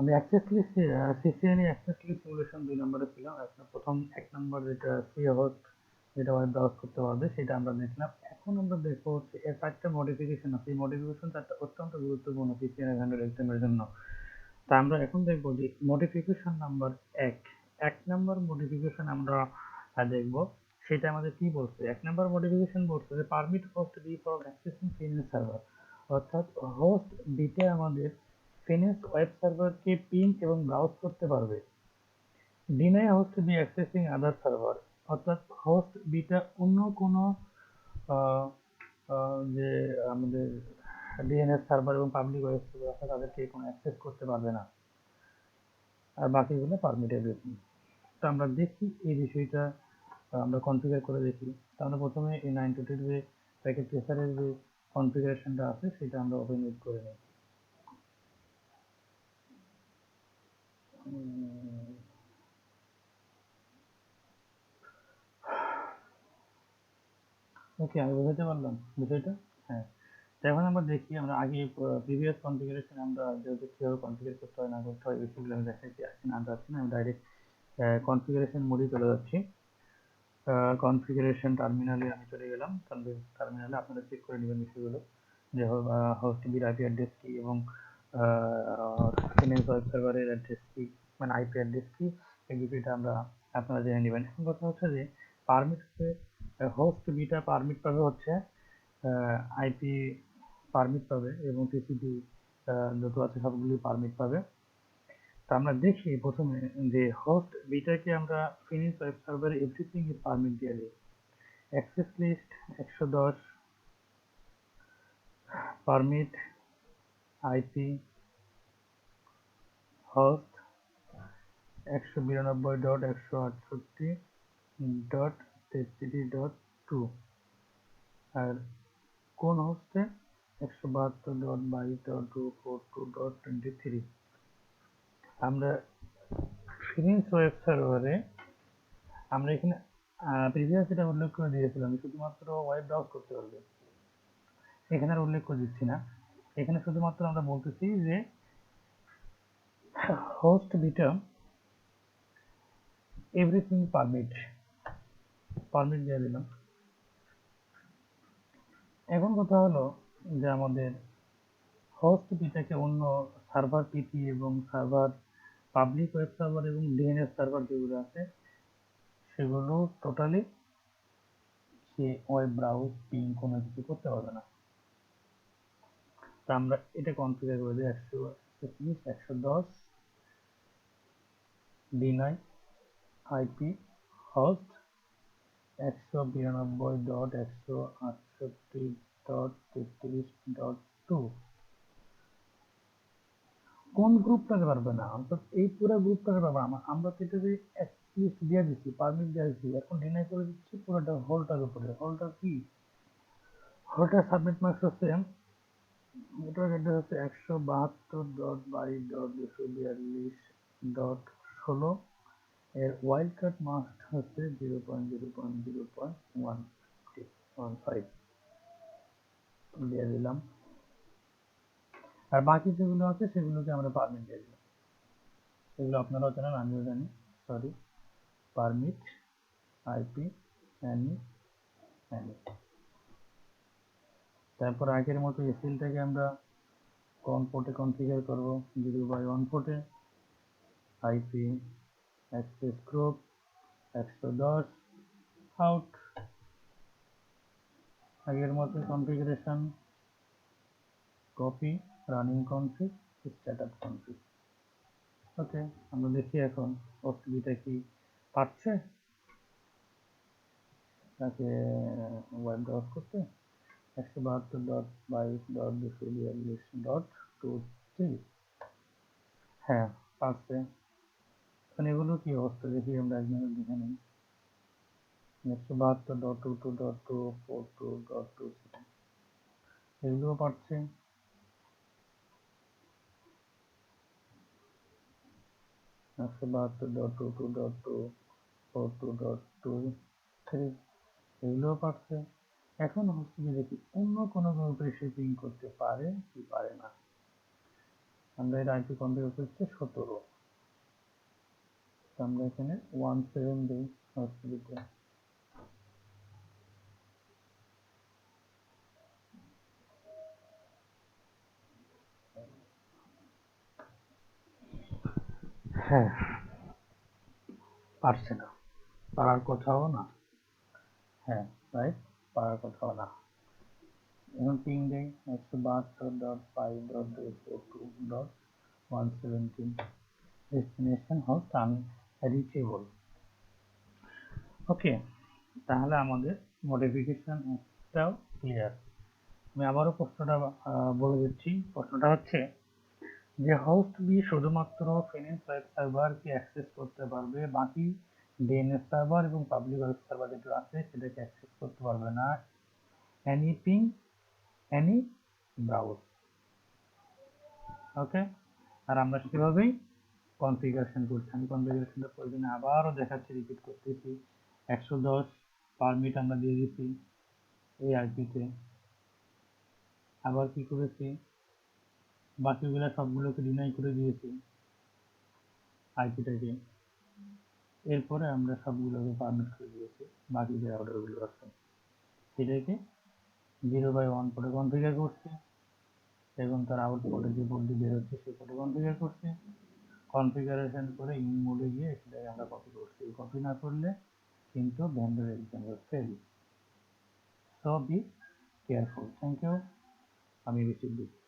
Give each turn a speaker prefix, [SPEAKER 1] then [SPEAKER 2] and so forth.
[SPEAKER 1] আমি access list CCNA access list simulation 2 নম্বরে ছিলাম। একটা প্রথম 1 নম্বর যেটা ফ্রি হোস্ট যেটা ওয়েব ব্রাউজ করতে পারবে সেটা আমরা দেখলাম। এখন আমরা দেখবো হচ্ছে এর 4টা মডিফিকেশন আছে। এই মডিফিকেশন 4টা অত্যন্ত গুরুত্বপূর্ণ সিসিএনএ 100 এক্সামের জন্য। তা আমরা এখন দেখবো যে মডিফিকেশন নাম্বার 1। 1 নম্বর মডিফিকেশন আমরা দেখব সেটা আমাদের কি বলছে। 1 নম্বর মডিফিকেশন বলছে যে permit host B for accessing finish server, অর্থাৎ হোস্ট বিটা আমাদের ফিনিশ ওয়েব সার্ভারকে পিং এবং ব্রাউজ করতে পারবে। Deny host B accessing other server, অর্থাৎ হোস্ট বিটা অন্য কোনো যে আমাদের ডিএনএস সার্ভার এবং পাবলিক ওয়েব সার্ভার আছে তাদেরকে কোনো অ্যাক্সেস করতে পারবে না, আর বাকিগুলো পারমিট এভরিথিং। তো আমরা দেখি এই বিষয়টা আমরা কনফিগার করে দেখি। তো আমরা প্রথমে এই 920 যে প্যাকেট ট্রেসারের যে কনফিগারেশনটা আছে সেটা আমরা ওপেন করে নিই। ওকে, আমি বোঝাতে পারলাম বিষয়টা। হ্যাঁ, তো এখন আমরা দেখি, আমরা আগে প্রিভিয়াস কনফিগারেশন আমরা যেহেতু কীভাবে কনফিগার করতে হয় না করতে হয় বিষয়গুলো আমি দেখাইছি, আজকে না যাচ্ছি না, আমি ডাইরেক্ট কনফিগারেশন মোডে চলে যাচ্ছি। কনফিগারেশন টার্মিনালে আমি চলে গেলাম। টার্মিনালে আপনারা চেক করে নেবেন বিষয়গুলো যে হোস্ট বির আইপি অ্যাড্রেস কি এবং ফিনান্স ওয়েব সার্ভারের অ্যাড্রেস কি, মানে আইপি অ্যাড্রেস কি, এই বিষয়টা আমরা আপনারা জেনে নেবেন। এখন কথা হচ্ছে যে পারমিট হচ্ছে হোস্ট বিটা পারমিট পাবে হচ্ছে আইপি পারমিট পাবে এবং টিসিপি যত আছে সবগুলি পারমিট পাবে। তো আমরা দেখি প্রথমে যে হোস্ট বিটাকে আমরা ফিনিশ ওয়েব সার্ভারে এভরিথিং এর পারমিট দিয়ে দিই। Access list 110 permit IP host 192.168.33.2 আর কোন হোস্টে 172.22.242.23। আমরা ফিনিশ ওয়েব সার্ভারে আমরা এখানে প্রিভিয়াস যেটা উল্লেখ করে দিয়েছিলাম শুধুমাত্র ওয়েব ব্রাউজ করতে পারবে, এখানে আর উল্লেখ করে দিচ্ছি না। এখানে শুধুমাত্র আমরা বলতেছি যে হোস্ট বিটা এভরিথিং পারমিট দিয়ে দিলাম। এখন কথা হলো যে আমাদের হোস্ট বিটাকে অন্য সার্ভার পিপি এবং সার্ভার পাবলিক ওয়েব সার্ভার এবং ডিএনএস সার্ভার যেগুলো আছে সেগুলো টোটালি সে ওয়েব ব্রাউজ পিং কোনো কিছু করতে পারবে না। তা আমরা এটা কনফিগার করে দিই 110 ডিনাই আইপি হোস্ট 192.168.33.2 কোন গ্রুপটাকে পারবে না, অর্থাৎ এই পুরো গ্রুপটাকে পারবে না। আমরা তো এটাকে লিস্ট দিয়ে দিচ্ছি, পারমিট দিয়ে দিচ্ছি, এখন ডিনাই করে দিচ্ছি পুরোটা হোলটার উপরে। হোলটা কি? হোলটার সাবমিট মার্কস হচ্ছে নেটওয়ার্ক অ্যাড্রেস হচ্ছে 172.22.242.16 এর ওয়াইল্ড কার্ড মাস্ট হচ্ছে 0.0.0.115 দিয়ে দিলাম। আর বাকি যেগুলো আছে সেগুলোকে আমরা পারমিট দিয়ে দিলাম। এগুলো আপনারাও জানেন, আমিও জানি, sorry. Permit IP any any. তারপর আগের মতো এসএলটাকে আমরা কোন পোর্টে কনফিগার করব, 0/1 পোর্টে আইপি অ্যাক্সেস গ্রুপ 110 আউট। আগের মতো configuration copy running config startup config. Okay, আমরা দেখি এখন হোস্টবিটা কি পারছে তাকে ওয়েব ব্রাউজ করতে। 172.22.242.23। হ্যাঁ, পারছে। এখন এগুলো কি অবস্থা দেখি আমরা একজন দেখে নিই। 172.22.242.27 এগুলোও পারছে। 172.22.242.23 এগুলোও পারছে। এখন হচ্ছে দেখি অন্য কোনো গ্রুপে সে পিং করতে পারে কি পারে না। আমরা এর আইপি কনফিগার করছি 17, আমরা এখানে 17 দিই হসপিটালে। হ্যাঁ, পারছে না, পারার কথাও না। হ্যাঁ রাইট, পারার কথাও না। এখন পিং দেই 172.5.2.117, ডেস্টিনেশন হোস্ট আনরিচেবল। ওকে, তাহলে আমাদের মডিফিকেশনটাও ক্লিয়ার। আমি আবারও প্রশ্নটা বলে দিচ্ছি। প্রশ্নটা হচ্ছে যে হোস্ট বি শুধুমাত্র ফিনিক্স ওয়েব সার্ভারকে অ্যাক্সেস করতে পারবে, বাকি ডিএনএস সার্ভার এবং পাবলিক ওয়েব সার্ভার যেটা আছে সেটাকে অ্যাক্সেস করতে পারবে না। Any ping, any browse. Okay, আর আমরা সেভাবেই কনফিগারেশন করছি। আমি কনফিগারেশনটা প্রয়োজনে আবারও দেখাচ্ছি, রিপিট করতেছি। 110 পারমিট আমরা দিয়ে দিচ্ছি এই আইপিতে। আবার কি করেছি, বাকিগুলো সবগুলোকে ডিনাই করে দিয়েছি আইপিটাকে। এরপরে আমরা সবগুলোকে পারমিট করে দিয়েছি বাকি যে অর্ডারগুলো আছে সেটাকে 0/1 করে কনফিগার করছি এবং তার আউটপুটে যে পোর্টটি বের হচ্ছে সেই পোর্টে কনফিগার করছি। কনফিগারেশন করে ইন মোডে গিয়ে সেটাকে আমরা কপি করছি। কপি না করলে কিন্তু vendor exchanger fail. So be careful. Thank you. আমি রিসিভ দিচ্ছি।